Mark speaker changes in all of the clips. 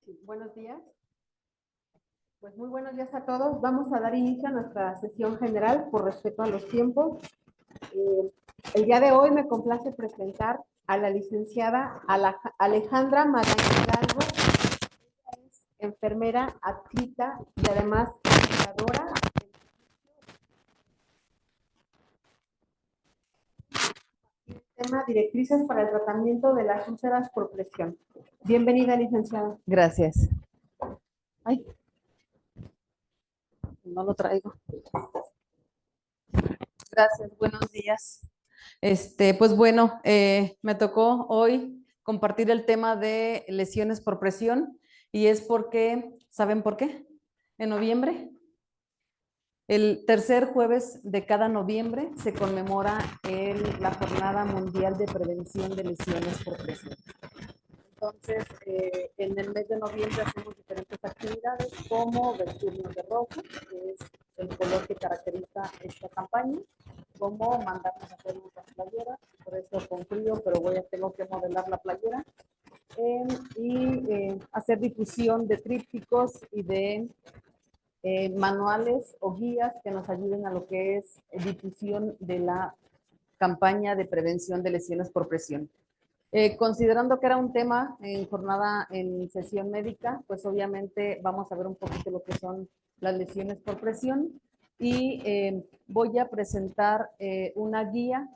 Speaker 1: Sí, buenos días. Pues muy buenos días a todos. Vamos a dar inicio a nuestra sesión general por respeto a los tiempos. El día de hoy me complace presentar a la licenciada Alejandra Magaña Hidalgo, enfermera adscrita y además educadora. Tema directrices para el tratamiento de las úlceras por presión. Bienvenida, licenciada.
Speaker 2: Gracias. Ay, no lo traigo. Gracias, buenos días. Pues bueno, me tocó hoy compartir el tema de lesiones por presión y es porque, ¿saben por qué? En noviembre, el tercer jueves de cada noviembre se conmemora la Jornada Mundial de Prevención de Lesiones por Presión. Entonces, en el mes de noviembre hacemos diferentes actividades como vestirnos de rojo, que es el color que caracteriza esta campaña, como mandarnos a hacer unas playeras, por eso con frío, pero tengo que modelar la playera, y hacer difusión de trípticos y de manuales o guías que nos ayuden a lo que es difusión de la campaña de prevención de lesiones por presión. Considerando que era un tema en sesión médica, pues obviamente vamos a ver un poquito lo que son las lesiones por presión y voy a presentar una guía.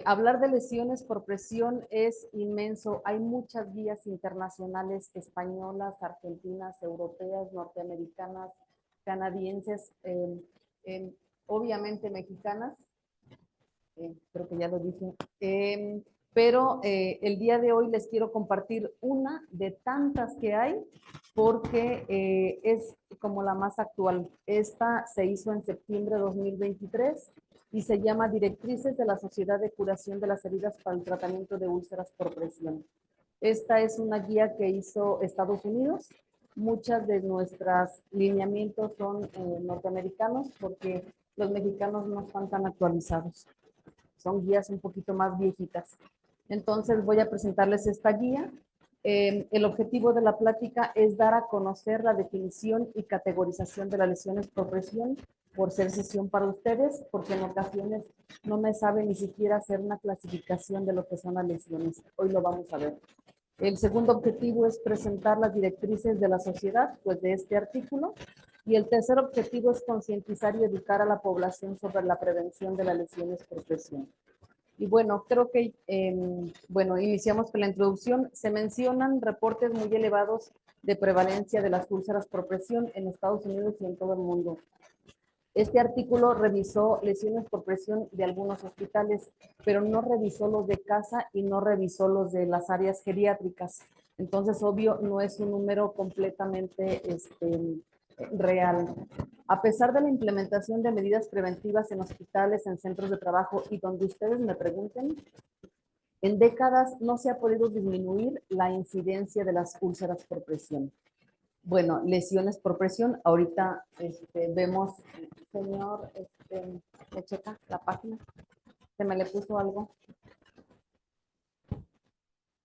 Speaker 2: Hablar de lesiones por presión es inmenso. Hay muchas guías internacionales, españolas, argentinas, europeas, norteamericanas, canadienses, obviamente mexicanas. Creo que ya lo dije. Pero el día de hoy les quiero compartir una de tantas que hay porque es como la más actual. Esta se hizo en septiembre de 2023 y se llama Directrices de la Sociedad de Curación de las Heridas para el Tratamiento de Úlceras por Presión. Esta es una guía que hizo Estados Unidos. Muchas de nuestros lineamientos son norteamericanos porque los mexicanos no están tan actualizados. Son guías un poquito más viejitas. Entonces voy a presentarles esta guía. El objetivo de la plática es dar a conocer la definición y categorización de las lesiones por presión, por ser sesión para ustedes, porque en ocasiones no me sabe ni siquiera hacer una clasificación de lo que son las lesiones. Hoy lo vamos a ver. El segundo objetivo es presentar las directrices de la sociedad, pues de este artículo. Y el tercer objetivo es concientizar y educar a la población sobre la prevención de las lesiones por presión. Y bueno, creo que, iniciamos con la introducción. Se mencionan reportes muy elevados de prevalencia de las úlceras por presión en Estados Unidos y en todo el mundo. Este artículo revisó lesiones por presión de algunos hospitales, pero no revisó los de casa y no revisó los de las áreas geriátricas. Entonces, obvio, no es un número completamente real. A pesar de la implementación de medidas preventivas en hospitales, en centros de trabajo y donde ustedes me pregunten, en décadas no se ha podido disminuir la incidencia de las úlceras por presión. Bueno, lesiones por presión. Ahorita vemos, señor, ¿me checa la página? ¿Se me le puso algo?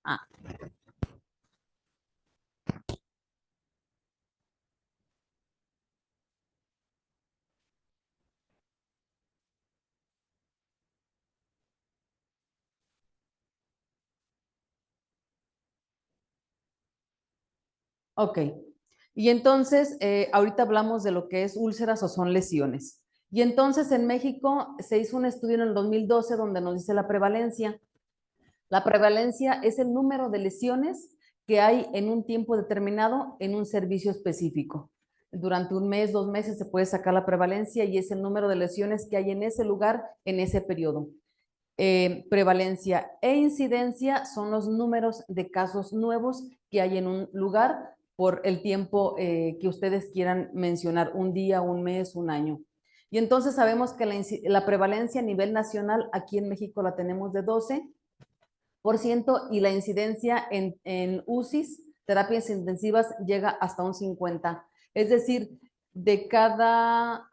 Speaker 2: Ah. Ok. Y entonces, ahorita hablamos de lo que es úlceras o son lesiones. Y entonces en México se hizo un estudio en el 2012 donde nos dice la prevalencia. La prevalencia es el número de lesiones que hay en un tiempo determinado en un servicio específico. Durante un mes, 2 meses se puede sacar la prevalencia y es el número de lesiones que hay en ese lugar en ese periodo. Prevalencia e incidencia son los números de casos nuevos que hay en un lugar por el tiempo que ustedes quieran mencionar, un día, un mes, un año. Y entonces sabemos que la prevalencia a nivel nacional aquí en México la tenemos de 12% y la incidencia en UCIs, terapias intensivas, llega hasta un 50%. Es decir, de cada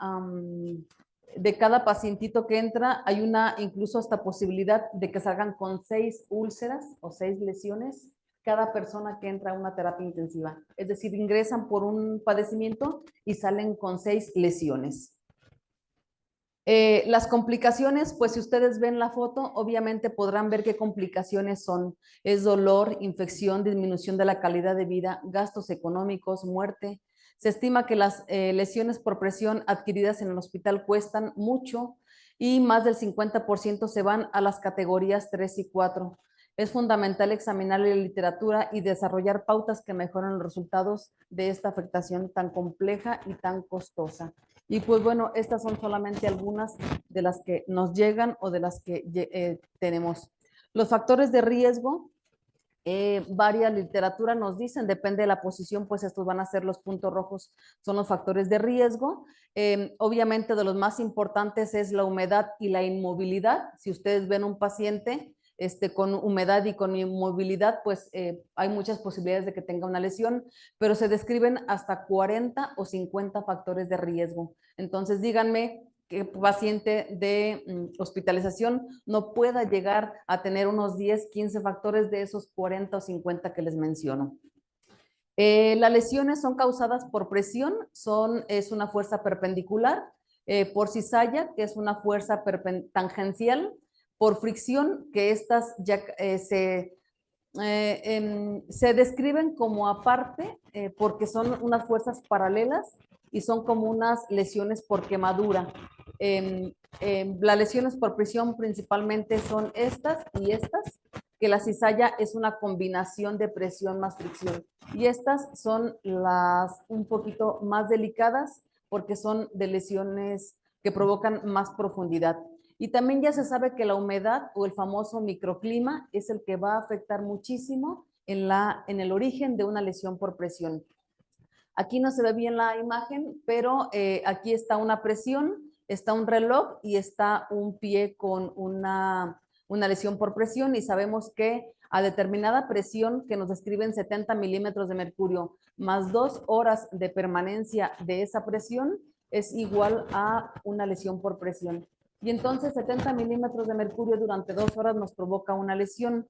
Speaker 2: pacientito que entra, hay una incluso hasta posibilidad de que salgan con 6 úlceras o 6 lesiones cada persona que entra a una terapia intensiva. Es decir, ingresan por un padecimiento y salen con 6 lesiones. Las complicaciones, pues si ustedes ven la foto, obviamente podrán ver qué complicaciones son. Es dolor, infección, disminución de la calidad de vida, gastos económicos, muerte. Se estima que las lesiones por presión adquiridas en el hospital cuestan mucho y más del 50% se van a las categorías 3 y 4. Es fundamental examinar la literatura y desarrollar pautas que mejoren los resultados de esta afectación tan compleja y tan costosa. Y pues bueno, estas son solamente algunas de las que nos llegan o de las que tenemos. Los factores de riesgo, varias literatura nos dicen, depende de la posición, pues estos van a ser los puntos rojos, son los factores de riesgo. Obviamente de los más importantes es la humedad y la inmovilidad. Si ustedes ven un paciente con humedad y con inmovilidad, pues hay muchas posibilidades de que tenga una lesión, pero se describen hasta 40 o 50 factores de riesgo. Entonces díganme que paciente de hospitalización no pueda llegar a tener unos 10, 15 factores de esos 40 o 50 que les menciono. Las lesiones son causadas por presión, es una fuerza perpendicular, por cizalla, que es una fuerza tangencial, por fricción, que estas ya se describen como aparte porque son unas fuerzas paralelas y son como unas lesiones por quemadura. Las lesiones por presión principalmente son estas y estas, que la cizalla es una combinación de presión más fricción. Y estas son las un poquito más delicadas porque son de lesiones que provocan más profundidad. Y también ya se sabe que la humedad o el famoso microclima es el que va a afectar muchísimo en el origen de una lesión por presión. Aquí no se ve bien la imagen, pero aquí está una presión, está un reloj y está un pie con una lesión por presión y sabemos que a determinada presión que nos describen 70 milímetros de mercurio más 2 horas de permanencia de esa presión es igual a una lesión por presión. Y entonces 70 milímetros de mercurio durante 2 horas nos provoca una lesión.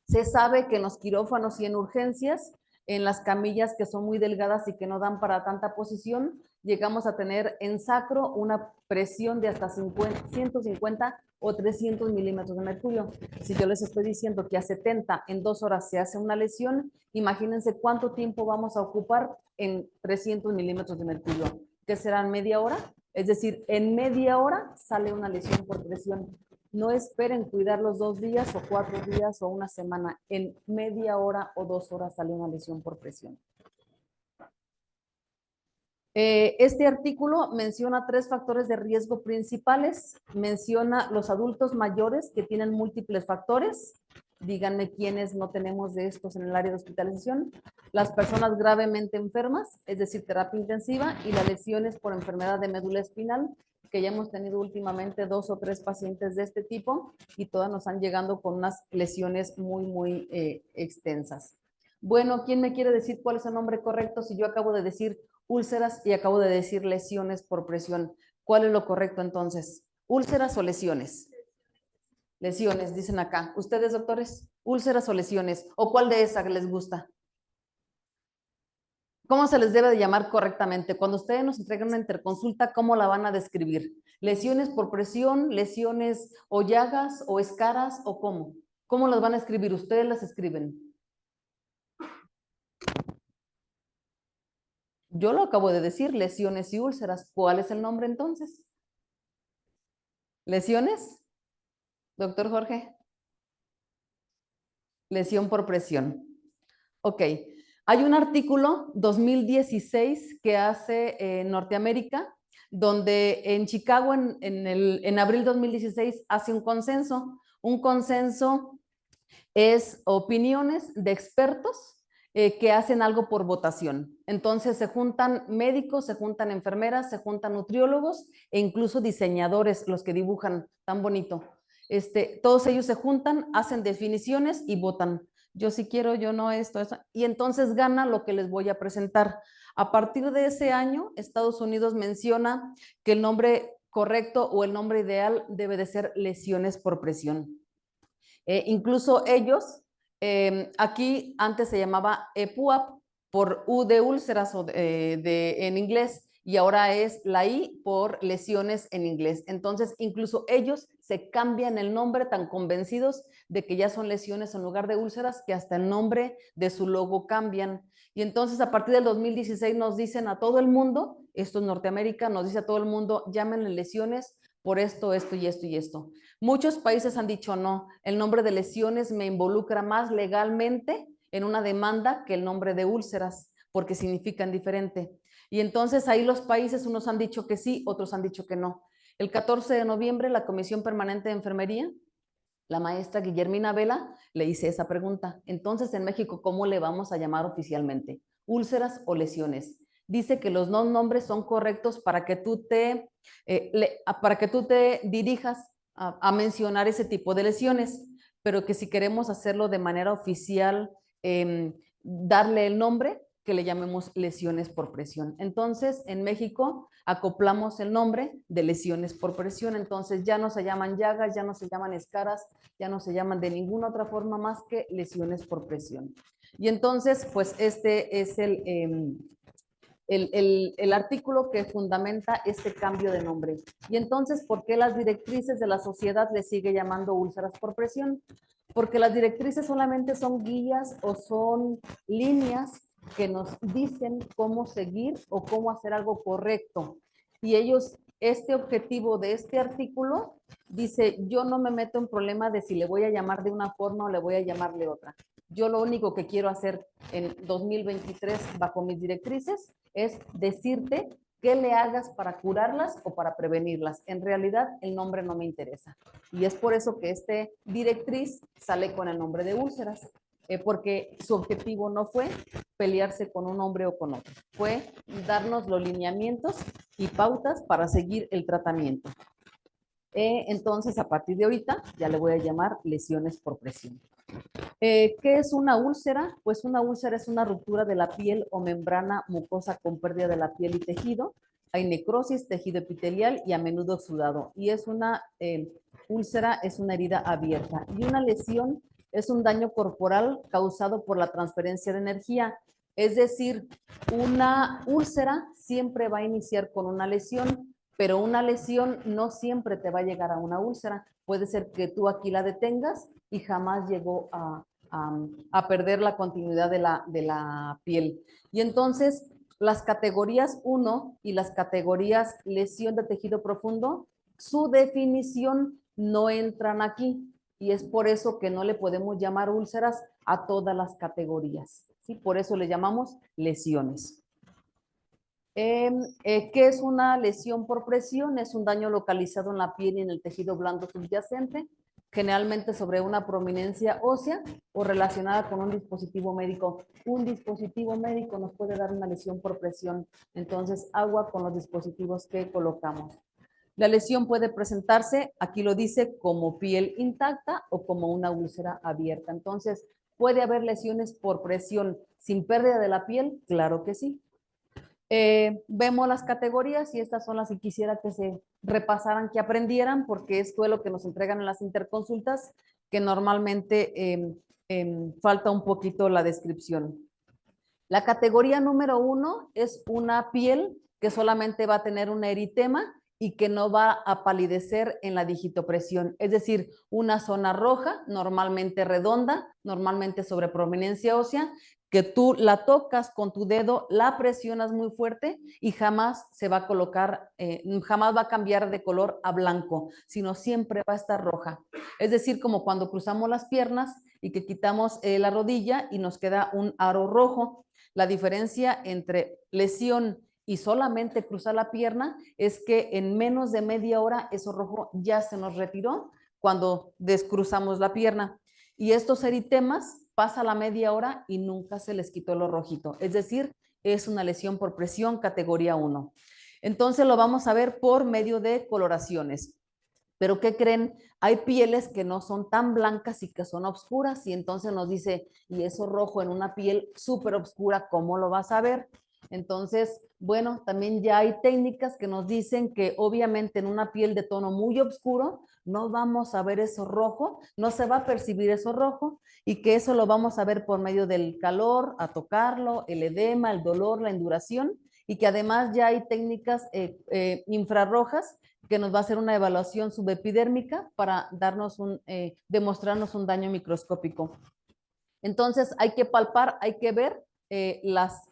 Speaker 2: Se sabe que en los quirófanos y en urgencias, en las camillas que son muy delgadas y que no dan para tanta posición, llegamos a tener en sacro una presión de hasta 150 o 300 milímetros de mercurio. Si yo les estoy diciendo que a 70 en 2 horas se hace una lesión, imagínense cuánto tiempo vamos a ocupar en 300 milímetros de mercurio, que serán media hora. Es decir, en media hora sale una lesión por presión. No esperen cuidar los 2 días o 4 días o una semana. En media hora o 2 horas sale una lesión por presión. Este artículo menciona 3 factores de riesgo principales. Menciona los adultos mayores que tienen múltiples factores. Díganme quiénes no tenemos de estos en el área de hospitalización. Las personas gravemente enfermas, es decir, terapia intensiva, y las lesiones por enfermedad de médula espinal, que ya hemos tenido últimamente 2 o 3 pacientes de este tipo y todas nos han llegado con unas lesiones muy extensas. Bueno, ¿quién me quiere decir cuál es el nombre correcto si yo acabo de decir úlceras y acabo de decir lesiones por presión? ¿Cuál es lo correcto entonces? ¿Úlceras o lesiones? Lesiones, dicen acá. ¿Ustedes, doctores? ¿Úlceras o lesiones? ¿O cuál de esas les gusta? ¿Cómo se les debe de llamar correctamente? Cuando ustedes nos entreguen una interconsulta, ¿cómo la van a describir? ¿Lesiones por presión, lesiones o llagas o escaras o cómo? ¿Cómo las van a escribir? Ustedes las escriben. Yo lo acabo de decir, lesiones y úlceras. ¿Cuál es el nombre entonces? ¿Lesiones? Doctor Jorge. Lesión por presión. Ok. Hay un artículo 2016 que hace en Norteamérica, donde en Chicago en abril 2016 hace un consenso. Un consenso es opiniones de expertos que hacen algo por votación. Entonces se juntan médicos, se juntan enfermeras, se juntan nutriólogos e incluso diseñadores, los que dibujan tan bonito. Todos ellos se juntan, hacen definiciones y votan. Yo sí quiero, yo no, esto, eso. Y entonces gana lo que les voy a presentar. A partir de ese año, Estados Unidos menciona que el nombre correcto o el nombre ideal debe de ser lesiones por presión. Incluso ellos Aquí antes se llamaba EPUAP por U de úlceras en inglés, y ahora es la I por lesiones en inglés. Entonces, incluso ellos se cambian el nombre, tan convencidos de que ya son lesiones en lugar de úlceras, que hasta el nombre de su logo cambian. Y entonces, a partir del 2016 nos dicen a todo el mundo, esto es Norteamérica, nos dice a todo el mundo, llámenle lesiones por esto, esto y esto y esto. Muchos países han dicho no, el nombre de lesiones me involucra más legalmente en una demanda que el nombre de úlceras, porque significan diferente. Y entonces ahí los países, unos han dicho que sí, otros han dicho que no. El 14 de noviembre, la Comisión Permanente de Enfermería, la maestra Guillermina Vela, le hice esa pregunta. Entonces, en México, ¿cómo le vamos a llamar oficialmente? ¿Úlceras o lesiones? Dice que los dos nombres son correctos para que tú te dirijas a mencionar ese tipo de lesiones, pero que si queremos hacerlo de manera oficial, darle el nombre, que le llamemos lesiones por presión. Entonces, en México acoplamos el nombre de lesiones por presión, entonces ya no se llaman llagas, ya no se llaman escaras, ya no se llaman de ninguna otra forma más que lesiones por presión. Y entonces, pues este es el artículo que fundamenta este cambio de nombre. Y entonces, ¿por qué las directrices de la sociedad le sigue llamando úlceras por presión? Porque las directrices solamente son guías o son líneas que nos dicen cómo seguir o cómo hacer algo correcto. Y ellos, este objetivo de este artículo dice, yo no me meto en problema de si le voy a llamar de una forma o le voy a llamarle otra. Yo lo único que quiero hacer en 2023 bajo mis directrices es decirte qué le hagas para curarlas o para prevenirlas. En realidad, el nombre no me interesa. Y es por eso que este directriz sale con el nombre de úlceras, porque su objetivo no fue pelearse con un hombre o con otro, fue darnos los lineamientos y pautas para seguir el tratamiento. Entonces, a partir de ahorita, ya le voy a llamar lesiones por presión. ¿Qué es una úlcera? Pues una úlcera es una ruptura de la piel o membrana mucosa con pérdida de la piel y tejido. Hay necrosis, tejido epitelial y a menudo exudado. Y es una úlcera, es una herida abierta. Y una lesión es un daño corporal causado por la transferencia de energía. Es decir, una úlcera siempre va a iniciar con una lesión, pero una lesión no siempre te va a llegar a una úlcera. Puede ser que tú aquí la detengas y jamás llegó a perder la continuidad de la piel. Y entonces, las categorías 1 y las categorías lesión de tejido profundo, su definición no entran aquí. Y es por eso que no le podemos llamar úlceras a todas las categorías. ¿Sí? Por eso le llamamos lesiones. ¿Qué es una lesión por presión? Es un daño localizado en la piel y en el tejido blando subyacente, generalmente sobre una prominencia ósea o relacionada con un dispositivo médico. Un dispositivo médico nos puede dar una lesión por presión, entonces agua con los dispositivos que colocamos. La lesión puede presentarse, aquí lo dice, como piel intacta o como una úlcera abierta. Entonces, ¿puede haber lesiones por presión sin pérdida de la piel? Claro que sí. Vemos las categorías y estas son las que quisiera que se repasaran, que aprendieran, porque esto es lo que nos entregan en las interconsultas, que normalmente falta un poquito la descripción. La categoría número 1 es una piel que solamente va a tener un eritema y que no va a palidecer en la digitopresión, es decir, una zona roja, normalmente redonda, normalmente sobre prominencia ósea, que tú la tocas con tu dedo, la presionas muy fuerte y jamás se va a colocar, jamás va a cambiar de color a blanco, sino siempre va a estar roja. Es decir, como cuando cruzamos las piernas y que quitamos la rodilla y nos queda un aro rojo. La diferencia entre lesión y solamente cruzar la pierna es que en menos de media hora eso rojo ya se nos retiró cuando descruzamos la pierna. Y estos eritemas pasa la media hora y nunca se les quitó lo rojito. Es decir, es una lesión por presión categoría 1. Entonces lo vamos a ver por medio de coloraciones. Pero ¿qué creen? Hay pieles que no son tan blancas y que son oscuras y entonces nos dice, y eso rojo en una piel súper oscura, ¿cómo lo vas a ver? Entonces, bueno, también ya hay técnicas que nos dicen que obviamente en una piel de tono muy oscuro no vamos a ver eso rojo, no se va a percibir eso rojo y que eso lo vamos a ver por medio del calor, a tocarlo, el edema, el dolor, la induración y que además ya hay técnicas infrarrojas que nos va a hacer una evaluación subepidérmica para demostrarnos un daño microscópico. Entonces hay que palpar, hay que ver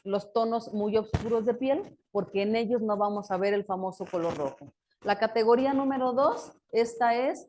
Speaker 2: los tonos muy oscuros de piel, porque en ellos no vamos a ver el famoso color rojo. La categoría número 2, esta es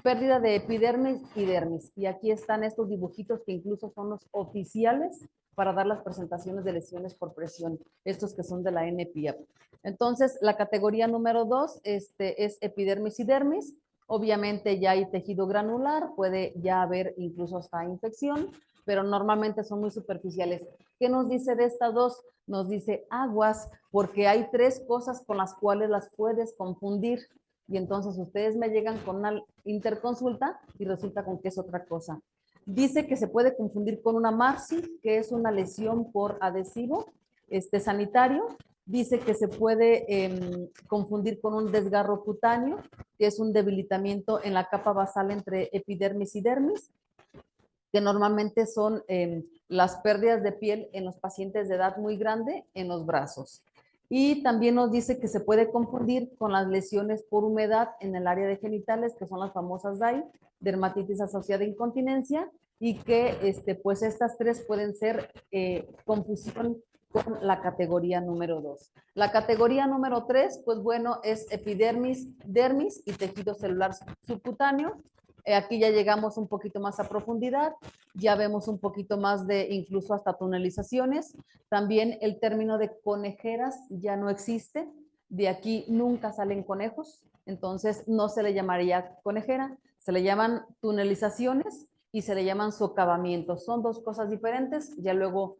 Speaker 2: pérdida de epidermis y dermis. Y aquí están estos dibujitos que incluso son los oficiales para dar las presentaciones de lesiones por presión, estos que son de la NPIAP. Entonces, la categoría número 2 es epidermis y dermis. Obviamente ya hay tejido granular, puede ya haber incluso hasta infección, pero normalmente son muy superficiales. ¿Qué nos dice de estas dos? Nos dice aguas, porque hay 3 cosas con las cuales las puedes confundir. Y entonces ustedes me llegan con una interconsulta y resulta con que es otra cosa. Dice que se puede confundir con una MARSI, que es una lesión por adhesivo sanitario. Dice que se puede confundir con un desgarro cutáneo, que es un debilitamiento en la capa basal entre epidermis y dermis, que normalmente son las pérdidas de piel en los pacientes de edad muy grande en los brazos. Y también nos dice que se puede confundir con las lesiones por humedad en el área de genitales, que son las famosas DAI, dermatitis asociada a incontinencia, y que pues estas 3 pueden ser confusión con la categoría número 2. La categoría número 3, pues bueno, es epidermis, dermis y tejido celular subcutáneo. Aquí ya llegamos un poquito más a profundidad, ya vemos un poquito más de incluso hasta tunelizaciones. También el término de conejeras ya no existe, de aquí nunca salen conejos, entonces no se le llamaría conejera, se le llaman tunelizaciones y se le llaman socavamientos. Son 2 cosas diferentes, ya luego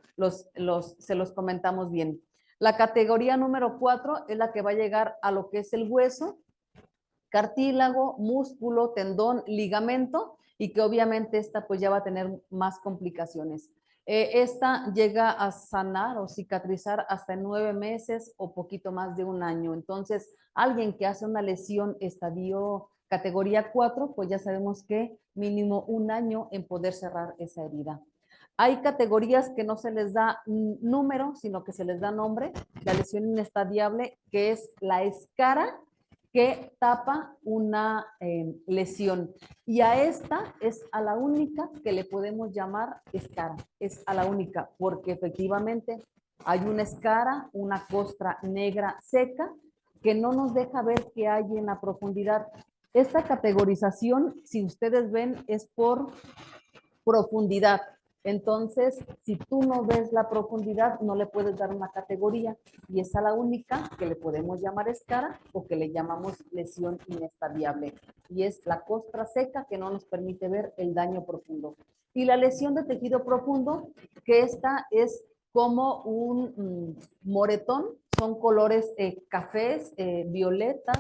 Speaker 2: se los comentamos bien. La categoría número 4 es la que va a llegar a lo que es el hueso, cartílago, músculo, tendón, ligamento, y que obviamente esta pues ya va a tener más complicaciones. Esta llega a sanar o cicatrizar hasta en 9 meses o poquito más de 1 año. Entonces, alguien que hace una lesión estadio categoría 4, pues ya sabemos que mínimo 1 año en poder cerrar esa herida. Hay categorías que no se les da número, sino que se les da nombre. La lesión inestadiable, que es la escara que tapa una lesión. Y a esta es a la única que le podemos llamar escara. Es a la única, porque efectivamente hay una escara, una costra negra seca, que no nos deja ver qué hay en la profundidad. Esta categorización, si ustedes ven, es por profundidad. Entonces, si tú no ves la profundidad, no le puedes dar una categoría y esa es la única que le podemos llamar escara o que le llamamos lesión inestadiable. Y es la costra seca que no nos permite ver el daño profundo. Y la lesión de tejido profundo, que esta es como un moretón, son colores cafés, violetas,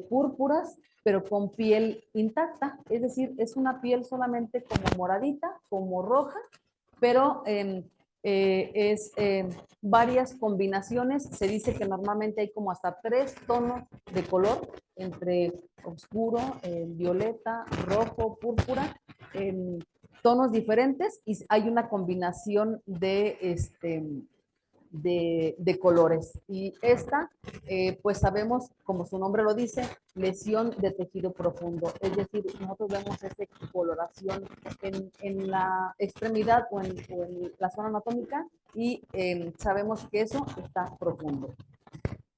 Speaker 2: púrpuras, pero con piel intacta, es decir, es una piel solamente como moradita, como roja, pero es varias combinaciones. Se dice que normalmente hay como hasta 3 tonos de color, entre oscuro, violeta, rojo, púrpura, tonos diferentes, y hay una combinación de colores. Y esta, pues sabemos, como su nombre lo dice, lesión de tejido profundo. Es decir, nosotros vemos esa coloración en la extremidad o en la zona anatómica y sabemos que eso está profundo.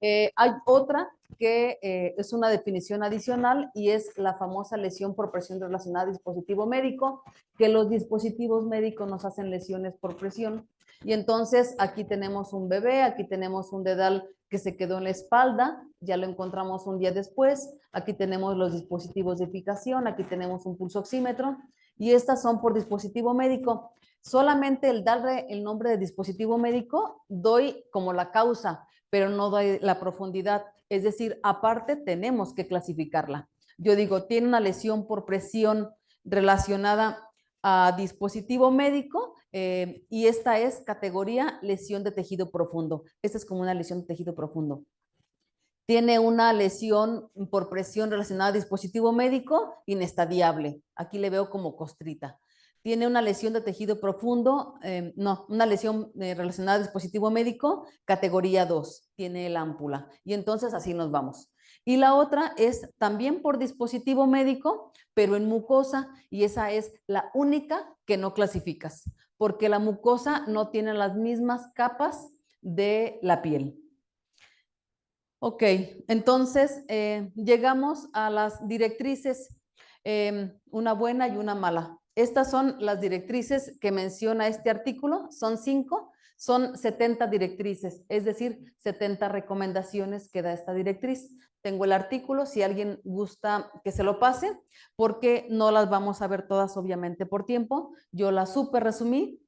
Speaker 2: Hay otra que es una definición adicional y es la famosa lesión por presión relacionada a dispositivo médico, que los dispositivos médicos nos hacen lesiones por presión. Y entonces aquí tenemos un bebé, aquí tenemos un dedal que se quedó en la espalda, ya lo encontramos un día después, aquí tenemos los dispositivos de fijación, aquí tenemos un pulso oxímetro y estas son por dispositivo médico. Solamente el darle el nombre de dispositivo médico doy como la causa, pero no doy la profundidad. Es decir, aparte tenemos que clasificarla. Yo digo, tiene una lesión por presión relacionada a dispositivo médico y esta es categoría lesión de tejido profundo. Esta es como una lesión de tejido profundo. Tiene una lesión por presión relacionada a dispositivo médico inestadiable. Aquí le veo como costrita. Tiene una lesión de tejido profundo, una lesión relacionada a dispositivo médico, categoría 2, tiene el ámpula. Y entonces así nos vamos. Y la otra es también por dispositivo médico, pero en mucosa, y esa es la única que no clasificas, porque la mucosa no tiene las mismas capas de la piel. Ok, entonces llegamos a las directrices, una buena y una mala. Estas son las directrices que menciona este artículo, son 5, son 70 directrices, es decir, 70 recomendaciones que da esta directriz. Tengo el artículo, si alguien gusta que se lo pase, porque no las vamos a ver todas obviamente por tiempo. Yo las súper resumí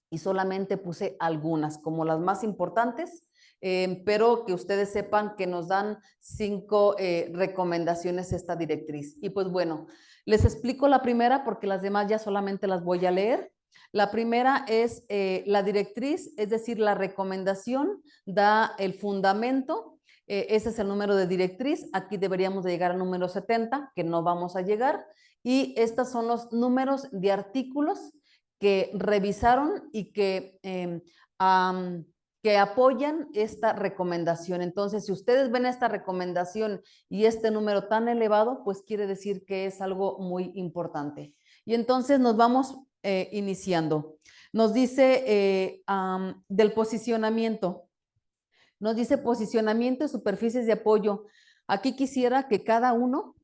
Speaker 2: y solamente puse algunas como las más importantes. Pero que ustedes sepan que nos dan 5 recomendaciones esta directriz. Y pues bueno, les explico la primera porque las demás ya solamente las voy a leer. La primera es la directriz, es decir, la recomendación da el fundamento. Ese es el número de directriz. Aquí deberíamos de llegar al número 70, que no vamos a llegar. Y estos son los números de artículos que revisaron y que apoyan esta recomendación. Entonces, si ustedes ven esta recomendación y este número tan elevado, pues quiere decir que es algo muy importante. Y entonces nos vamos iniciando. Nos dice del posicionamiento. Nos dice posicionamiento y superficies de apoyo. Aquí quisiera que cada uno,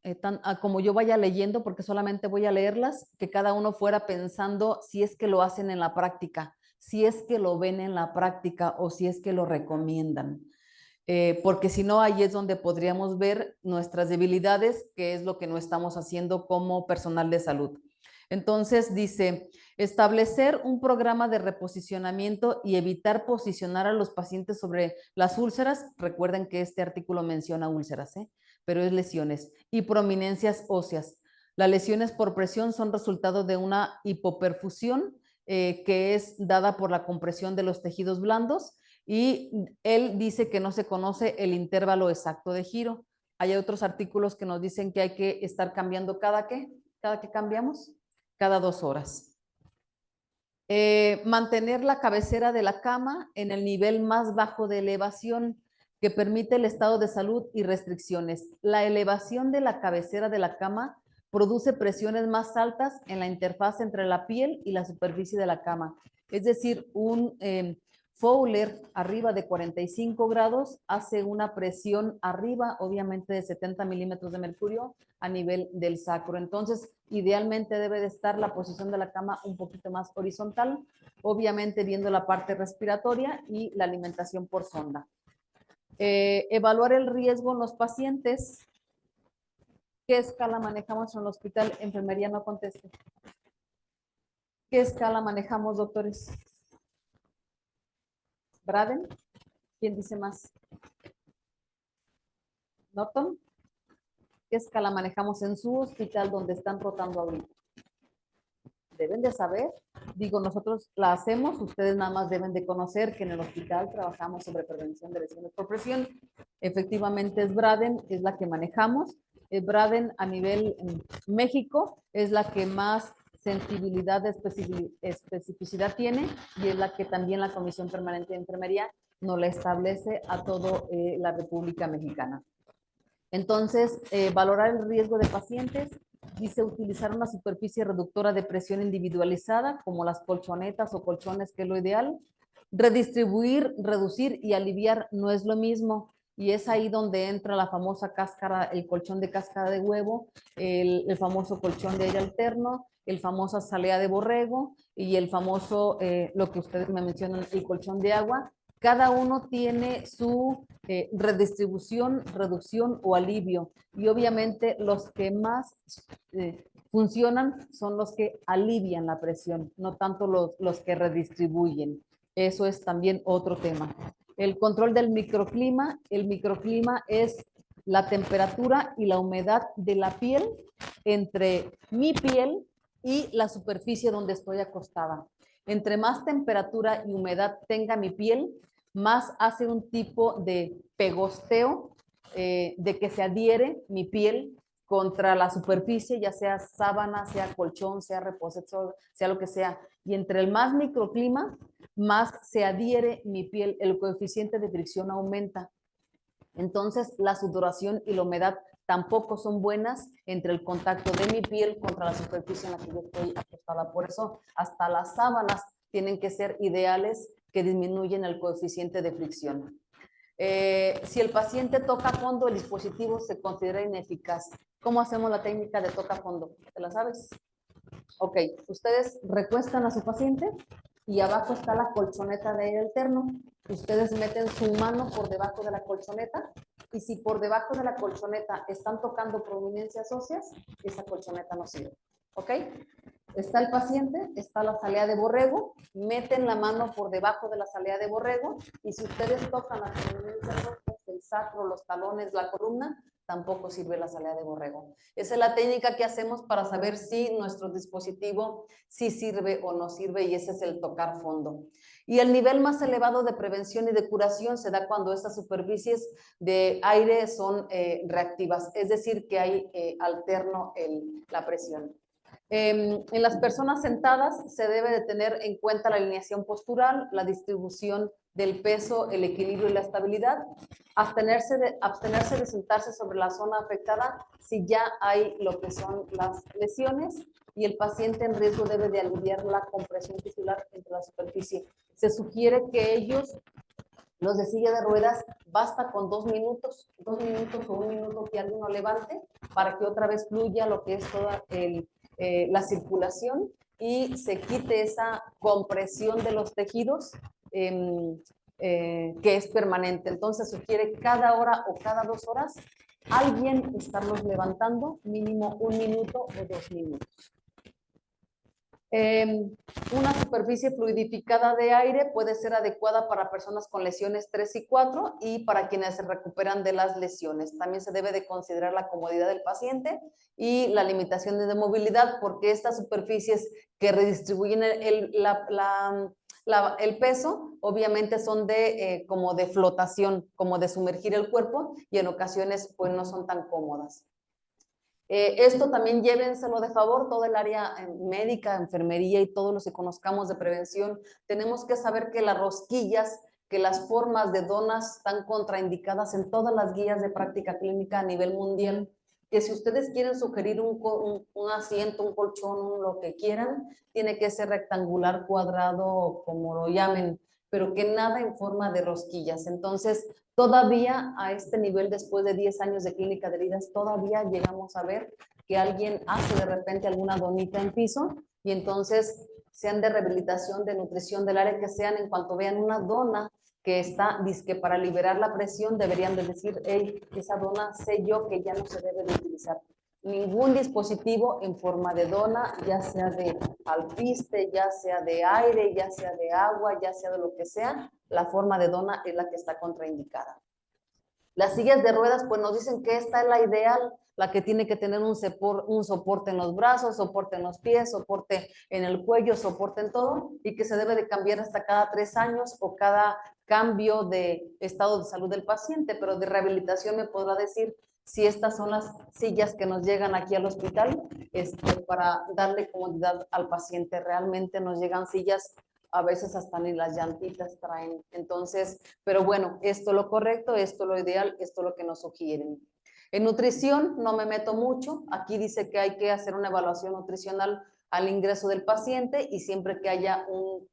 Speaker 2: como yo vaya leyendo, porque solamente voy a leerlas, que cada uno fuera pensando si es que lo hacen en la práctica, si es que lo ven en la práctica o si es que lo recomiendan. Porque si no, ahí es donde podríamos ver nuestras debilidades, que es lo que no estamos haciendo como personal de salud. Entonces dice, establecer un programa de reposicionamiento y evitar posicionar a los pacientes sobre las úlceras. Recuerden que este artículo menciona úlceras, pero es lesiones y prominencias óseas. Las lesiones por presión son resultado de una hipoperfusión que es dada por la compresión de los tejidos blandos, y él dice que no se conoce el intervalo exacto de giro. Hay otros artículos que nos dicen que hay que estar cambiando cada que cambiamos, cada 2 horas. Mantener la cabecera de la cama en el nivel más bajo de elevación que permite el estado de salud y restricciones. La elevación de la cabecera de la cama produce presiones más altas en la interfaz entre la piel y la superficie de la cama. Es decir, un Fowler arriba de 45 grados hace una presión arriba, obviamente de 70 milímetros de mercurio a nivel del sacro. Entonces, idealmente debe de estar la posición de la cama un poquito más horizontal, obviamente viendo la parte respiratoria y la alimentación por sonda. Evaluar el riesgo en los pacientes. ¿Qué escala manejamos en el hospital? Enfermería, no conteste. ¿Qué escala manejamos, doctores? ¿Braden? ¿Quién dice más? ¿Norton? ¿Qué escala manejamos en su hospital donde están rotando ahorita? Deben de saber. Digo, nosotros la hacemos, ustedes nada más deben de conocer que en el hospital trabajamos sobre prevención de lesiones por presión. Efectivamente es Braden, es la que manejamos. Braden a nivel México es la que más sensibilidad de especificidad tiene y es la que también la Comisión Permanente de Enfermería nos la establece a toda la República Mexicana. Entonces, valorar el riesgo de pacientes, dice utilizar una superficie reductora de presión individualizada, como las colchonetas o colchones, que es lo ideal. Redistribuir, reducir y aliviar no es lo mismo. Y es ahí donde entra la famosa cáscara, el colchón de cáscara de huevo, el famoso colchón de aire alterno, el famoso salea de borrego y el famoso, lo que ustedes me mencionan, el colchón de agua. Cada uno tiene su redistribución, reducción o alivio. Y obviamente los que más funcionan son los que alivian la presión, no tanto los que redistribuyen. Eso es también otro tema. El control del microclima. El microclima es la temperatura y la humedad de la piel entre mi piel y la superficie donde estoy acostada. Entre más temperatura y humedad tenga mi piel, más hace un tipo de pegosteo, de que se adhiere mi piel contra la superficie, ya sea sábana, sea colchón, sea reposo, sea lo que sea. Y entre el más microclima, más se adhiere mi piel, el coeficiente de fricción aumenta. Entonces, la sudoración y la humedad tampoco son buenas entre el contacto de mi piel contra la superficie en la que yo estoy acostada. Por eso, hasta las sábanas tienen que ser ideales, que disminuyen el coeficiente de fricción. Si el paciente toca fondo, el dispositivo se considera ineficaz. ¿Cómo hacemos la técnica de toca fondo? ¿Te la sabes? Ok, ustedes recuestan a su paciente y abajo está la colchoneta de aire alterno. Ustedes meten su mano por debajo de la colchoneta y si por debajo de la colchoneta están tocando prominencias óseas, esa colchoneta no sirve. ¿Ok? Está el paciente, está la salea de borrego, meten la mano por debajo de la salea de borrego y si ustedes tocan las prominencias óseas, el sacro, los talones, la columna, tampoco sirve la salea de borrego. Esa es la técnica que hacemos para saber si nuestro dispositivo sí sirve o no sirve y ese es el tocar fondo. Y el nivel más elevado de prevención y de curación se da cuando estas superficies de aire son reactivas, es decir, que hay alterno la presión. En las personas sentadas se debe de tener en cuenta la alineación postural, la distribución del peso, el equilibrio y la estabilidad. Abstenerse de sentarse sobre la zona afectada si ya hay lo que son las lesiones y el paciente en riesgo debe de aliviar la compresión tisular entre la superficie. Se sugiere que ellos, los de silla de ruedas, basta con 2 minutos o 1 minuto que alguien lo levante para que otra vez fluya lo que es toda la circulación y se quite esa compresión de los tejidos que es permanente. Entonces sugiere cada hora o cada 2 horas alguien estarlos levantando mínimo 1 minuto o 2 minutos. Una superficie fluidificada de aire puede ser adecuada para personas con lesiones 3 y 4 y para quienes se recuperan de las lesiones. También se debe de considerar la comodidad del paciente y la limitación de movilidad, porque estas superficies que redistribuyen el peso, obviamente son como de flotación, como de sumergir el cuerpo y en ocasiones pues no son tan cómodas. Esto también llévenselo de favor, todo el área médica, enfermería y todos los que conozcamos de prevención, tenemos que saber que las rosquillas, que las formas de donas están contraindicadas en todas las guías de práctica clínica a nivel mundial, que si ustedes quieren sugerir un asiento, un colchón, lo que quieran, tiene que ser rectangular, cuadrado, como lo llamen, pero que nada en forma de rosquillas. Entonces, todavía a este nivel, después de 10 años de clínica de heridas, todavía llegamos a ver que alguien hace de repente alguna donita en piso y entonces sean de rehabilitación, de nutrición del área que sean, en cuanto vean una dona que está, disque para liberar la presión, deberían de decir, hey, esa dona sé yo que ya no se debe de utilizar. Ningún dispositivo en forma de dona, ya sea de alpiste, ya sea de aire, ya sea de agua, ya sea de lo que sea, la forma de dona es la que está contraindicada. Las sillas de ruedas, pues nos dicen que esta es la ideal, la que tiene que tener un soporte en los brazos, soporte en los pies, soporte en el cuello, soporte en todo, y que se debe de cambiar hasta cada 3 años o cada cambio de estado de salud del paciente, pero de rehabilitación me podrá decir si estas son las sillas que nos llegan aquí al hospital para darle comodidad al paciente. Realmente nos llegan sillas, a veces hasta ni las llantitas traen. Entonces, pero bueno, esto es lo correcto, esto es lo ideal, esto es lo que nos sugieren. En nutrición no me meto mucho. Aquí dice que hay que hacer una evaluación nutricional al ingreso del paciente y siempre que haya un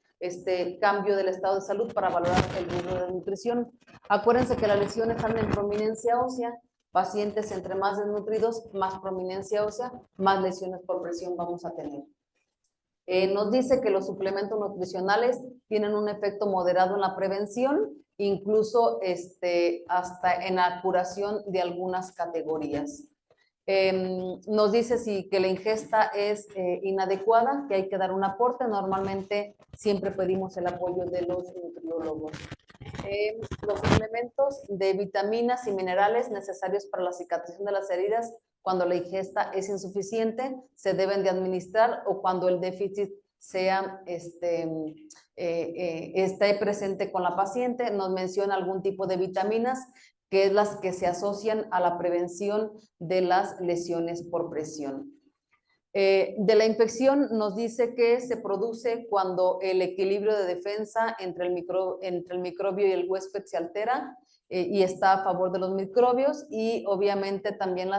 Speaker 2: cambio del estado de salud para valorar el rubro de nutrición. Acuérdense que las lesiones están en prominencia ósea. Pacientes entre más desnutridos, más prominencia ósea, más lesiones por presión vamos a tener. Nos dice que los suplementos nutricionales tienen un efecto moderado en la prevención, incluso hasta en la curación de algunas categorías. Nos dice que la ingesta es inadecuada, que hay que dar un aporte. Normalmente siempre pedimos el apoyo de los nutriólogos. Los suplementos de vitaminas y minerales necesarios para la cicatrización de las heridas, cuando la ingesta es insuficiente, se deben de administrar, o cuando el déficit sea, esté presente con la paciente. Nos menciona algún tipo de vitaminas, que es las que se asocian a la prevención de las lesiones por presión. De la infección nos dice que se produce cuando el equilibrio de defensa entre el microbio y el huésped se altera y está a favor de los microbios, y obviamente también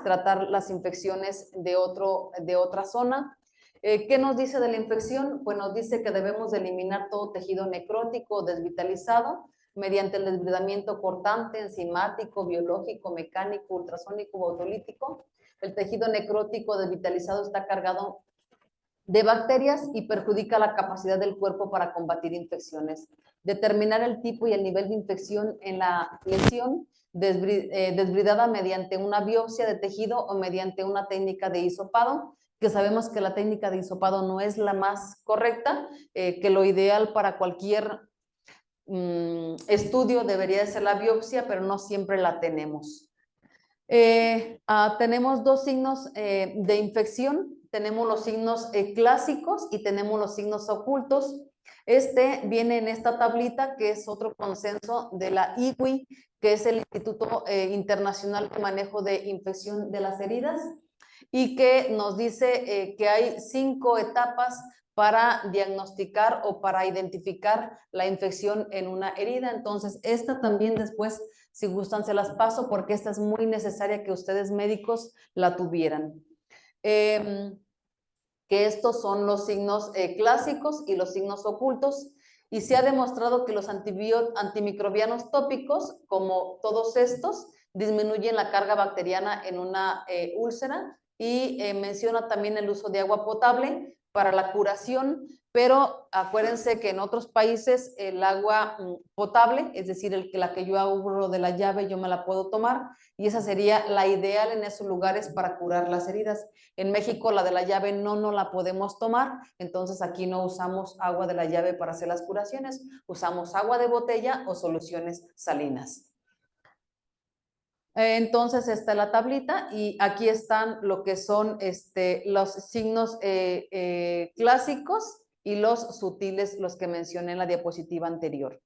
Speaker 2: tratar las infecciones de otra zona. ¿Qué nos dice de la infección? Pues nos dice que debemos de eliminar todo tejido necrótico o desvitalizado mediante el desbridamiento cortante, enzimático, biológico, mecánico, ultrasónico o autolítico. El tejido necrótico desvitalizado está cargado de bacterias y perjudica la capacidad del cuerpo para combatir infecciones. Determinar el tipo y el nivel de infección en la lesión desbridada mediante una biopsia de tejido o mediante una técnica de hisopado, que sabemos que la técnica de hisopado no es la más correcta, que lo ideal para cualquier estudio debería de ser la biopsia, pero no siempre la tenemos. Tenemos dos signos de infección. Tenemos los signos clásicos y tenemos los signos ocultos. Este viene en esta tablita, que es otro consenso de la IWI, que es el Instituto Internacional de Manejo de Infección de las Heridas, y que nos dice que hay 5 etapas para diagnosticar o para identificar la infección en una herida. Entonces, esta también después, si gustan, se las paso, porque esta es muy necesaria que ustedes médicos la tuvieran. Que estos son los signos clásicos y los signos ocultos, y se ha demostrado que los antimicrobianos tópicos, como todos estos, disminuyen la carga bacteriana en una úlcera, y menciona también el uso de agua potable para la curación, pero acuérdense que en otros países el agua potable, es decir, la que yo abro de la llave, yo me la puedo tomar, y esa sería la ideal en esos lugares para curar las heridas. En México la de la llave no la podemos tomar, entonces aquí no usamos agua de la llave para hacer las curaciones, usamos agua de botella o soluciones salinas. Entonces está la tablita, y aquí están lo que son los signos clásicos y los sutiles, los que mencioné en la diapositiva anterior.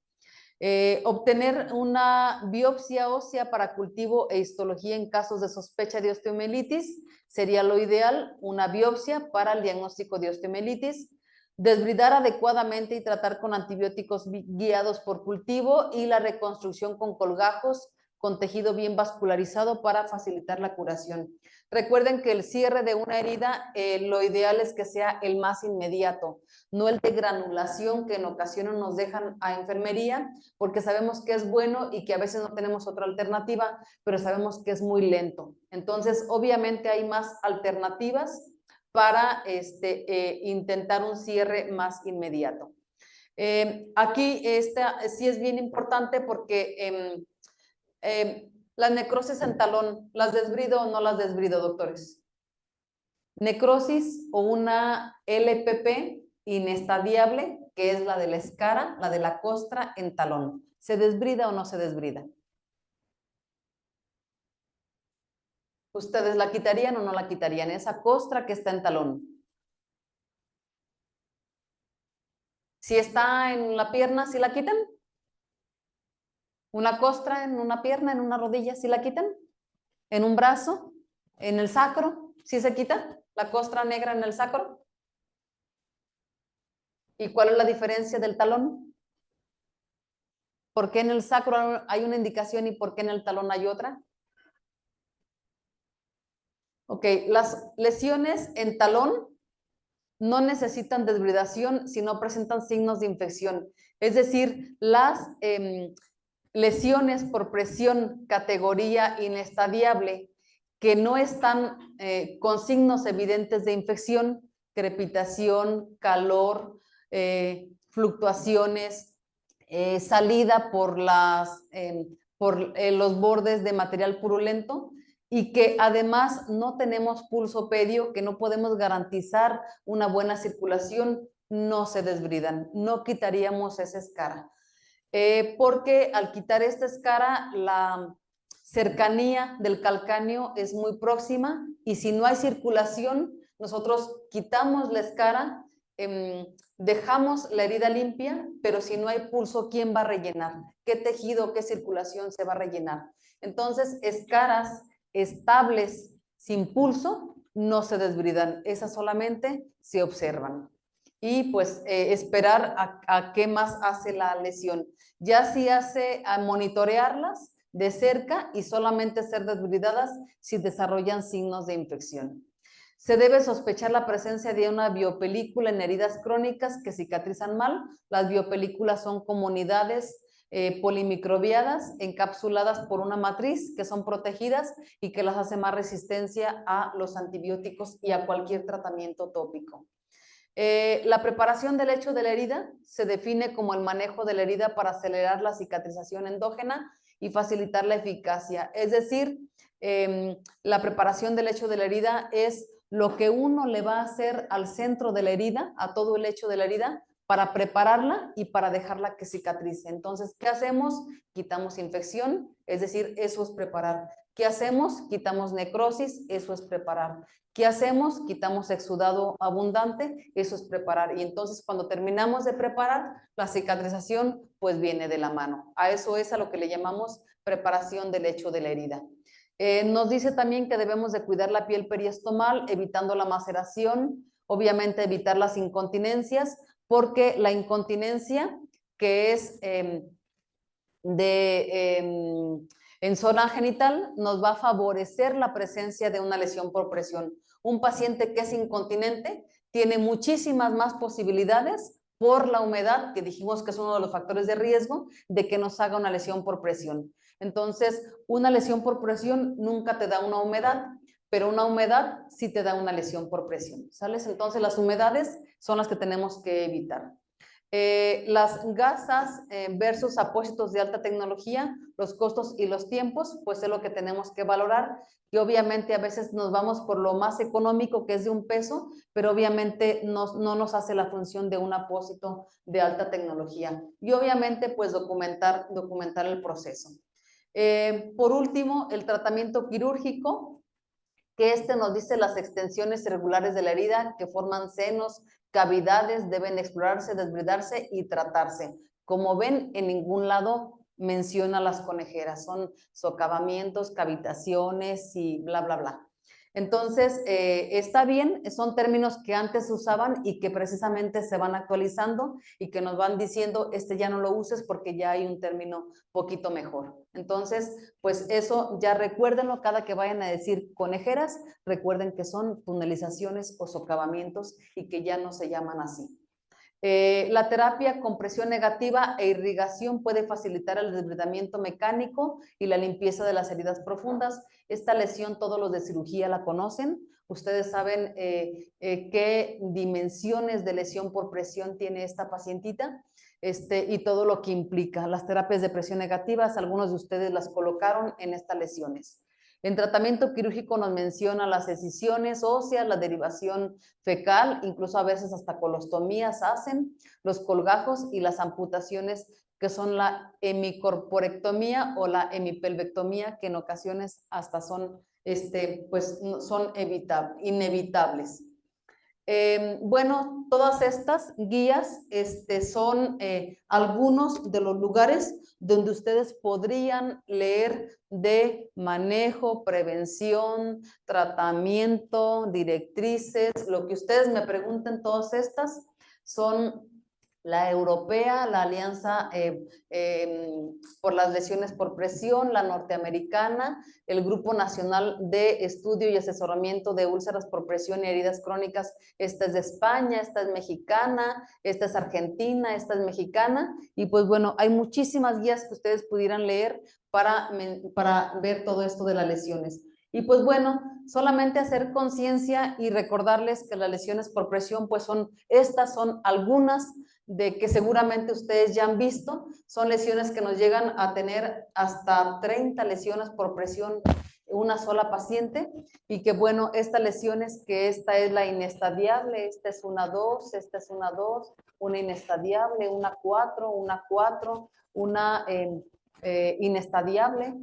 Speaker 2: Obtener una biopsia ósea para cultivo e histología en casos de sospecha de osteomielitis sería lo ideal, una biopsia para el diagnóstico de osteomielitis. Desbridar adecuadamente y tratar con antibióticos guiados por cultivo, y la reconstrucción con colgajos con tejido bien vascularizado para facilitar la curación. Recuerden que el cierre de una herida, lo ideal es que sea el más inmediato, no el de granulación, que en ocasiones nos dejan a enfermería, porque sabemos que es bueno y que a veces no tenemos otra alternativa, pero sabemos que es muy lento. Entonces, obviamente hay más alternativas para intentar un cierre más inmediato. Aquí esta sí es bien importante, porque las necrosis en talón, ¿las desbrido o no las desbrido, doctores? Necrosis o una LPP inestadiable, que es la de la escara, la de la costra en talón. ¿Se desbrida o no se desbrida? ¿Ustedes la quitarían o no la quitarían? Esa costra que está en talón. Si está en la pierna, ¿sí la quitan? Una costra en una pierna, en una rodilla, ¿sí la quitan? En un brazo, en el sacro, ¿sí se quita la costra negra en el sacro? ¿Y cuál es la diferencia del talón? ¿Por qué en el sacro hay una indicación y por qué en el talón hay otra? Ok, las lesiones en talón no necesitan desbridación si no presentan signos de infección. Es decir, las lesiones por presión categoría inestadiable que no están con signos evidentes de infección, crepitación, calor, fluctuaciones, salida por los bordes de material purulento, y que además no tenemos pulso pedio, que no podemos garantizar una buena circulación, no se desbridan, no quitaríamos esa escara. Porque al quitar esta escara, la cercanía del calcáneo es muy próxima, y si no hay circulación, nosotros quitamos la escara, dejamos la herida limpia, pero si no hay pulso, ¿quién va a rellenar? ¿Qué tejido, qué circulación se va a rellenar? Entonces, escaras estables sin pulso no se desbridan, esas solamente se observan. Y pues esperar a qué más hace la lesión. Ya si hace a monitorearlas de cerca y solamente ser desbridadas si desarrollan signos de infección. Se debe sospechar la presencia de una biopelícula en heridas crónicas que cicatrizan mal. Las biopelículas son comunidades polimicrobiadas encapsuladas por una matriz que son protegidas y que las hace más resistencia a los antibióticos y a cualquier tratamiento tópico. La preparación del lecho de la herida se define como el manejo de la herida para acelerar la cicatrización endógena y facilitar la eficacia. Es decir, la preparación del lecho de la herida es lo que uno le va a hacer al centro de la herida, a todo el lecho de la herida, para prepararla y para dejarla que cicatrice. Entonces, ¿qué hacemos? Quitamos infección, es decir, eso es preparar. ¿Qué hacemos? Quitamos necrosis, eso es preparar. ¿Qué hacemos? Quitamos exudado abundante, eso es preparar. Y entonces cuando terminamos de preparar, la cicatrización pues viene de la mano. A eso es a lo que le llamamos preparación del lecho de la herida. Nos dice también que debemos de cuidar la piel periostomal, evitando la maceración, obviamente evitar las incontinencias, porque la incontinencia que es en zona genital nos va a favorecer la presencia de una lesión por presión. Un paciente que es incontinente tiene muchísimas más posibilidades por la humedad, que dijimos que es uno de los factores de riesgo, de que nos haga una lesión por presión. Entonces, una lesión por presión nunca te da una humedad, pero una humedad sí te da una lesión por presión, ¿sales? Entonces, las humedades son las que tenemos que evitar. Las gasas versus apósitos de alta tecnología, los costos y los tiempos, pues es lo que tenemos que valorar, y obviamente a veces nos vamos por lo más económico, que es de $1, pero obviamente no nos hace la función de un apósito de alta tecnología. Y obviamente pues documentar el proceso. Por último, el tratamiento quirúrgico, que nos dice las extensiones irregulares de la herida que forman senos, cavidades, deben explorarse, desbridarse y tratarse. Como ven, en ningún lado menciona las conejeras, son socavamientos, cavitaciones y bla, bla, bla. Entonces, está bien, son términos que antes se usaban y que precisamente se van actualizando y que nos van diciendo, ya no lo uses porque ya hay un término poquito mejor. Entonces, pues eso ya recuérdenlo, cada que vayan a decir conejeras, recuerden que son tunelizaciones o socavamientos y que ya no se llaman así. La terapia con presión negativa e irrigación puede facilitar el desbridamiento mecánico y la limpieza de las heridas profundas. Esta lesión todos los de cirugía la conocen. Ustedes saben qué dimensiones de lesión por presión tiene esta pacientita y todo lo que implica. Las terapias de presión negativas, algunos de ustedes las colocaron en estas lesiones. En tratamiento quirúrgico nos menciona las escisiones óseas, la derivación fecal, incluso a veces hasta colostomías hacen, los colgajos y las amputaciones que son la hemicorporectomía o la hemipelvectomía, que en ocasiones hasta son, son inevitables. Bueno, todas estas guías son algunos de los lugares donde ustedes podrían leer de manejo, prevención, tratamiento, directrices. Lo que ustedes me pregunten, todas estas son la europea, la alianza por las lesiones por presión, la norteamericana, el Grupo Nacional de Estudio y Asesoramiento de Úlceras por Presión y Heridas Crónicas. Esta es de España, esta es mexicana, esta es argentina, esta es mexicana. Y pues bueno, hay muchísimas guías que ustedes pudieran leer para ver todo esto de las lesiones. Y pues bueno, solamente hacer conciencia y recordarles que las lesiones por presión, pues estas son algunas de que seguramente ustedes ya han visto. Son lesiones que nos llegan a tener hasta 30 lesiones por presión una sola paciente, y que bueno, estas lesiones, que esta es la inestadiable, esta es una 2, esta es una 2, una inestadiable, una 4, una inestadiable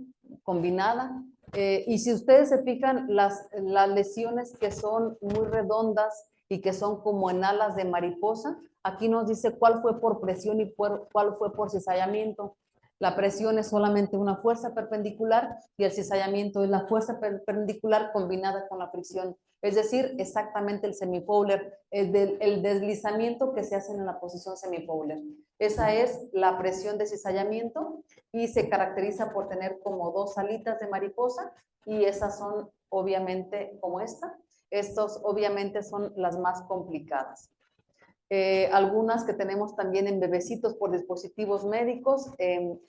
Speaker 2: combinada. Y si ustedes se fijan, las lesiones que son muy redondas y que son como en alas de mariposa. Aquí nos dice cuál fue por presión y cuál fue por cizallamiento. La presión es solamente una fuerza perpendicular y el cizallamiento es la fuerza perpendicular combinada con la fricción. Es decir, exactamente el semifowler, el deslizamiento que se hace en la posición semifowler. Esa es la presión de cizallamiento y se caracteriza por tener como dos alitas de mariposa y esas son obviamente como esta. Estos obviamente son las más complicadas. Algunas que tenemos también en bebecitos por dispositivos médicos,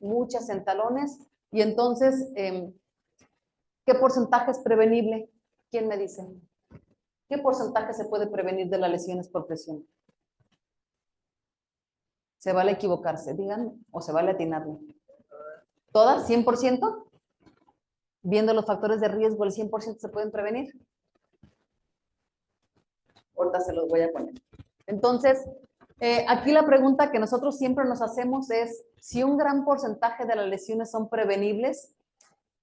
Speaker 2: muchas en talones. Y entonces, ¿qué porcentaje es prevenible? ¿Quién me dice? ¿Qué porcentaje se puede prevenir de las lesiones por presión? ¿Se vale equivocarse, digan, o se vale atinarle? ¿Todas? ¿100%? Viendo los factores de riesgo, ¿el 100% se pueden prevenir? Ahorita se los voy a poner. Entonces, aquí la pregunta que nosotros siempre nos hacemos es, si un gran porcentaje de las lesiones son prevenibles,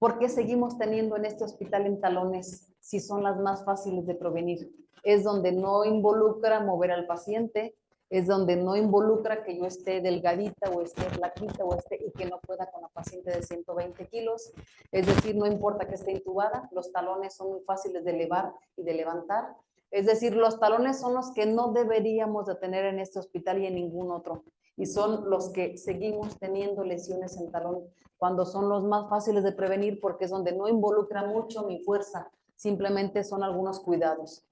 Speaker 2: ¿por qué seguimos teniendo en este hospital en talones si son las más fáciles de prevenir? Es donde no involucra mover al paciente, es donde no involucra que yo esté delgadita o esté flaquita o esté y que no pueda con la paciente de 120 kilos. Es decir, no importa que esté intubada, los talones son muy fáciles de elevar y de levantar. Es decir, los talones son los que no deberíamos de tener en este hospital y en ningún otro. Y son los que seguimos teniendo lesiones en talón, cuando son los más fáciles de prevenir porque es donde no involucra mucho mi fuerza, simplemente son algunos cuidados.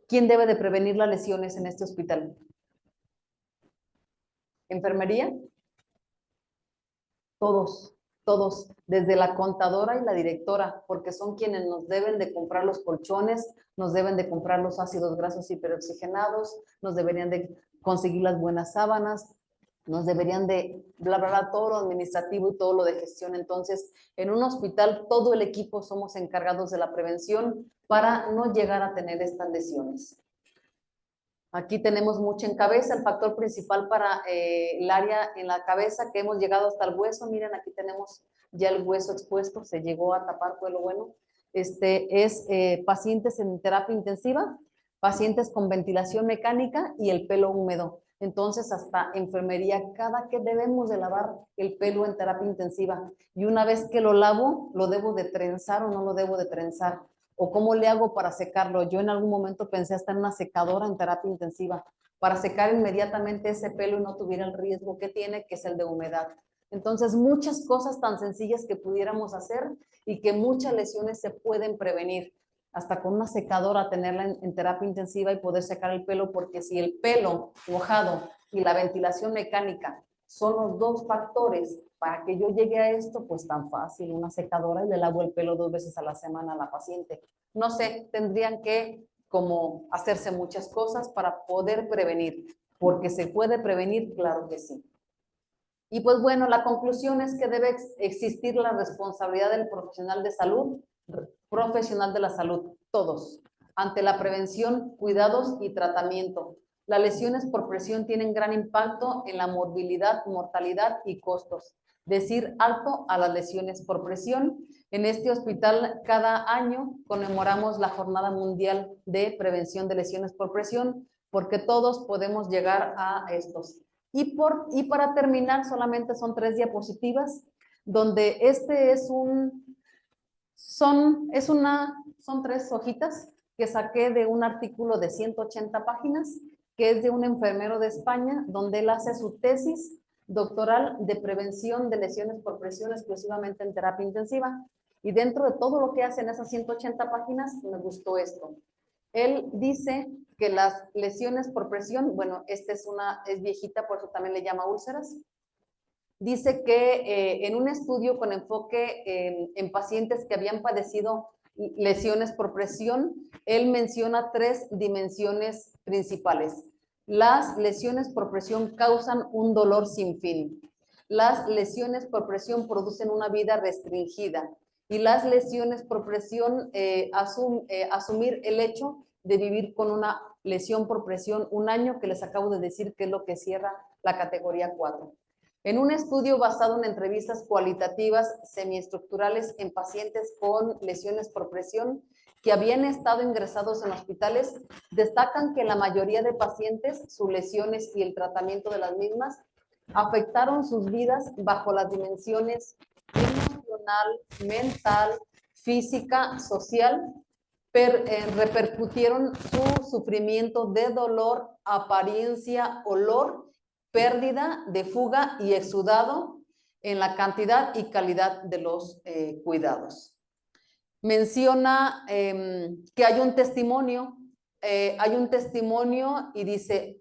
Speaker 2: ¿Quién debe de prevenir las lesiones en este hospital? ¿Enfermería? Todos, todos, desde la contadora y la directora, porque son quienes nos deben de comprar los colchones, nos deben de comprar los ácidos grasos hiperoxigenados, nos deberían de conseguir las buenas sábanas, nos deberían de bla, bla, bla, todo lo administrativo y todo lo de gestión. Entonces, en un hospital, todo el equipo somos encargados de la prevención para no llegar a tener estas lesiones. Aquí tenemos mucho en cabeza, el factor principal para el área en la cabeza, que hemos llegado hasta el hueso. Miren, aquí tenemos ya el hueso expuesto, se llegó a tapar, fue lo bueno. Pacientes en terapia intensiva, pacientes con ventilación mecánica y el pelo húmedo. Entonces, hasta enfermería, cada que debemos de lavar el pelo en terapia intensiva. Y una vez que lo lavo, ¿lo debo de trenzar o no lo debo de trenzar? ¿O cómo le hago para secarlo? Yo en algún momento pensé hasta en una secadora en terapia intensiva para secar inmediatamente ese pelo y no tuviera el riesgo que tiene, que es el de humedad. Entonces, muchas cosas tan sencillas que pudiéramos hacer y que muchas lesiones se pueden prevenir, hasta con una secadora tenerla en terapia intensiva y poder secar el pelo, porque si el pelo mojado y la ventilación mecánica son los dos factores para que yo llegue a esto, pues tan fácil, una secadora y le lavo el pelo 2 veces a la semana a la paciente. No sé, tendrían que como hacerse muchas cosas para poder prevenir, porque se puede prevenir, claro que sí. Y pues bueno, la conclusión es que debe existir la responsabilidad del profesional de la salud, todos, ante la prevención, cuidados y tratamiento. Las lesiones por presión tienen gran impacto en la morbilidad, mortalidad y costos. Decir alto a las lesiones por presión. En este hospital cada año conmemoramos la Jornada Mundial de Prevención de Lesiones por Presión, porque todos podemos llegar a estos. Y para terminar, solamente son 3 diapositivas, donde son 3 hojitas que saqué de un artículo de 180 páginas, que es de un enfermero de España, donde él hace su tesis doctoral de prevención de lesiones por presión exclusivamente en terapia intensiva. Y dentro de todo lo que hace en esas 180 páginas, me gustó esto. Él dice que las lesiones por presión, bueno, esta es viejita, por eso también le llama úlceras. Dice que en un estudio con enfoque en pacientes que habían padecido lesiones por presión, él menciona 3 dimensiones principales. Las lesiones por presión causan un dolor sin fin. Las lesiones por presión producen una vida restringida. Y las lesiones por presión, asumir el hecho de vivir con una lesión por presión 1 año, que les acabo de decir que es lo que cierra la categoría 4. En un estudio basado en entrevistas cualitativas semiestructurales en pacientes con lesiones por presión, que habían estado ingresados en hospitales, destacan que la mayoría de pacientes, sus lesiones y el tratamiento de las mismas afectaron sus vidas bajo las dimensiones emocional, mental, física, social, repercutieron su sufrimiento de dolor, apariencia, olor, pérdida de fuga y exudado en la cantidad y calidad de los cuidados. Menciona que hay un testimonio y dice,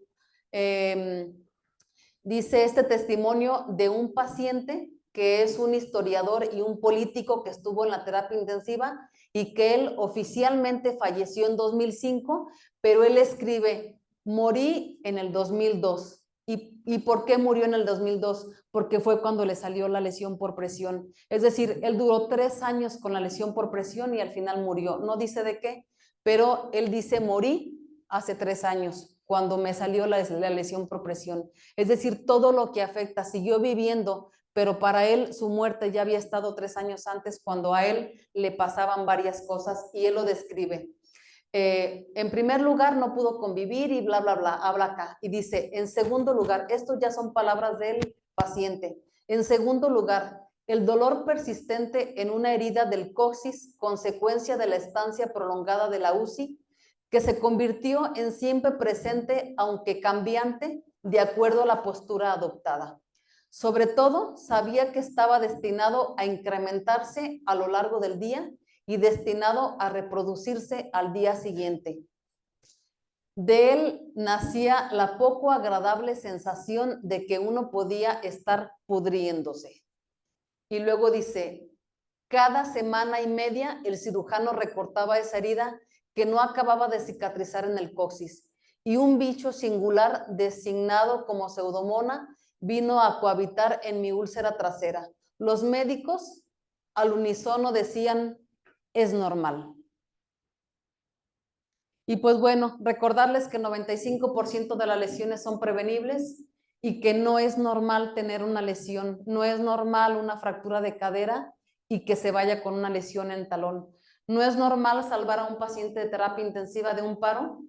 Speaker 2: dice este testimonio de un paciente que es un historiador y un político que estuvo en la terapia intensiva y que él oficialmente falleció en 2005, pero él escribe, morí en el 2002. ¿Y por qué murió en el 2002? Porque fue cuando le salió la lesión por presión. Es decir, él duró 3 años con la lesión por presión y al final murió. No dice de qué, pero él dice, morí hace 3 años, cuando me salió la lesión por presión. Es decir, todo lo que afecta, siguió viviendo, pero para él su muerte ya había estado 3 años antes, cuando a él le pasaban varias cosas y él lo describe. En primer lugar, no pudo convivir y bla, bla, bla, habla acá. Y dice, en segundo lugar, esto ya son palabras del paciente. En segundo lugar, el dolor persistente en una herida del coxis, consecuencia de la estancia prolongada de la UCI, que se convirtió en siempre presente, aunque cambiante, de acuerdo a la postura adoptada. Sobre todo, sabía que estaba destinado a incrementarse a lo largo del día y destinado a reproducirse al día siguiente. De él nacía la poco agradable sensación de que uno podía estar pudriéndose. Y luego dice, cada semana y media el cirujano recortaba esa herida que no acababa de cicatrizar en el coxis, y un bicho singular designado como pseudomona vino a cohabitar en mi úlcera trasera. Los médicos al unísono decían, es normal. Y pues bueno, recordarles que el 95% de las lesiones son prevenibles y que no es normal tener una lesión, no es normal una fractura de cadera y que se vaya con una lesión en talón. No es normal salvar a un paciente de terapia intensiva de un paro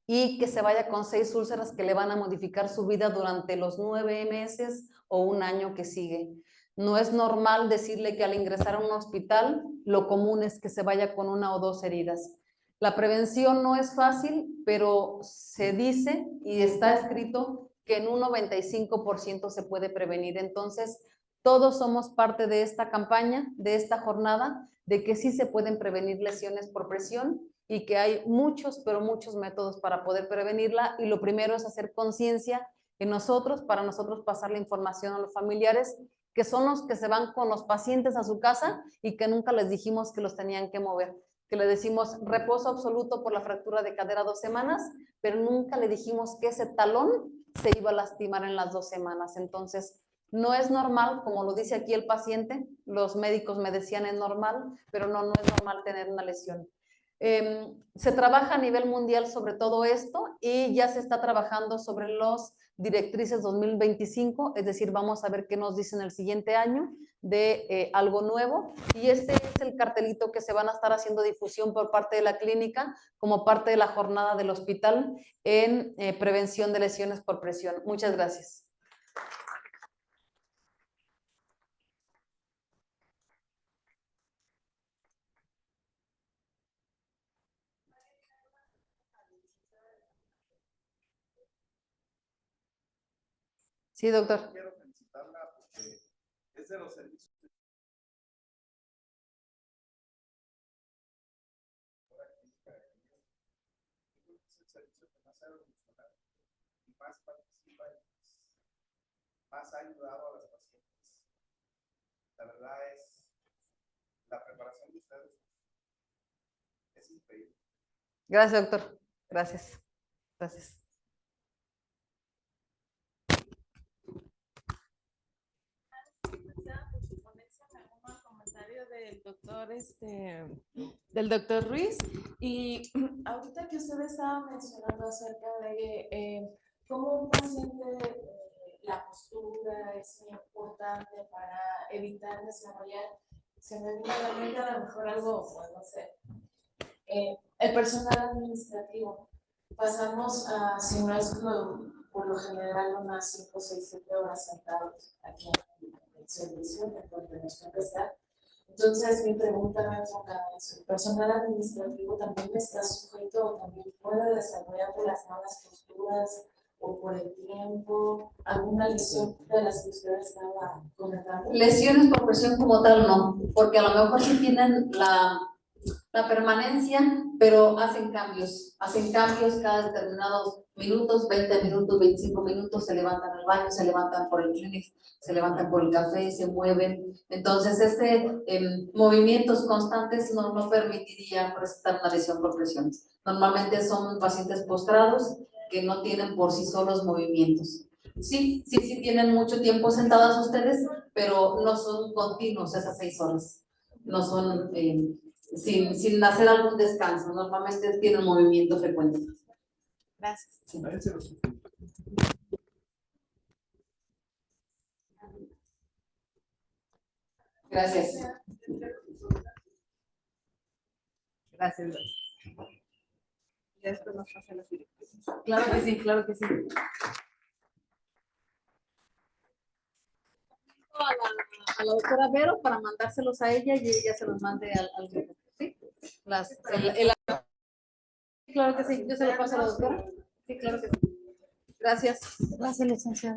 Speaker 2: y que se vaya con 6 úlceras que le van a modificar su vida durante los 9 meses o un año que sigue. No es normal decirle que al ingresar a un hospital, lo común es que se vaya con 1 o 2 heridas. La prevención no es fácil, pero se dice y está escrito que en un 95% se puede prevenir. Entonces, todos somos parte de esta campaña, de esta jornada, de que sí se pueden prevenir lesiones por presión y que hay muchos, pero muchos métodos para poder prevenirla. Y lo primero es hacer conciencia en nosotros, para nosotros pasar la información a los familiares, que son los que se van con los pacientes a su casa y que nunca les dijimos que los tenían que mover, que le decimos reposo absoluto por la fractura de cadera 2 semanas, pero nunca le dijimos que ese talón se iba a lastimar en las 2 semanas. Entonces, no es normal, como lo dice aquí el paciente, los médicos me decían es normal, pero no es normal tener una lesión. Se trabaja a nivel mundial sobre todo esto y ya se está trabajando sobre los directrices 2025, es decir, vamos a ver qué nos dicen el siguiente año de algo nuevo, y este es el cartelito que se van a estar haciendo difusión por parte de la clínica como parte de la jornada del hospital en prevención de lesiones por presión. Muchas gracias. Sí, doctor.
Speaker 3: Quiero felicitarla porque es de los servicios es el servicio que más ha evolucionado y más participa y más ha ayudado a las pacientes. La verdad es, la preparación de ustedes es increíble.
Speaker 2: Gracias, doctor. Gracias. Gracias.
Speaker 4: Del doctor Ruiz, y ahorita que usted estaba mencionando acerca de cómo un paciente, la postura es importante para evitar desarrollar, se me viene a la mente a lo mejor algo, pues, no sé, el personal administrativo. Pasamos a, si no es por lo general, unas 5, 6, 7 horas sentados aquí en el servicio, en donde nos toca estar. Entonces, mi pregunta va enfocada a eso. ¿El personal administrativo también está sujeto o también puede desarrollar por las malas posturas o por el tiempo? ¿Alguna lesión de las que ustedes estaban comentando?
Speaker 5: Lesiones por presión como tal no, porque a lo mejor sí tienen la permanencia, pero hacen cambios cada determinados minutos, 20 minutos, 25 minutos, se levantan al baño, se levantan por el clinic, se levantan por el café, se mueven. Entonces, movimientos constantes no permitiría presentar una lesión por presión. Normalmente son pacientes postrados que no tienen por sí solos movimientos. Sí tienen mucho tiempo sentadas ustedes, pero no son continuos esas 6 horas. No son sin hacer algún descanso. Normalmente tienen movimiento frecuente.
Speaker 1: Gracias.
Speaker 5: Gracias.
Speaker 1: Gracias. Ya después nos pasa la directriz.
Speaker 5: Claro que sí, claro que sí. A la doctora Vero para mandárselos a ella y ella se los mande al grupo. ¿Sí? Claro que sí, yo se lo paso a la doctora. Sí, claro que sí. Gracias.
Speaker 6: Gracias, licenciada.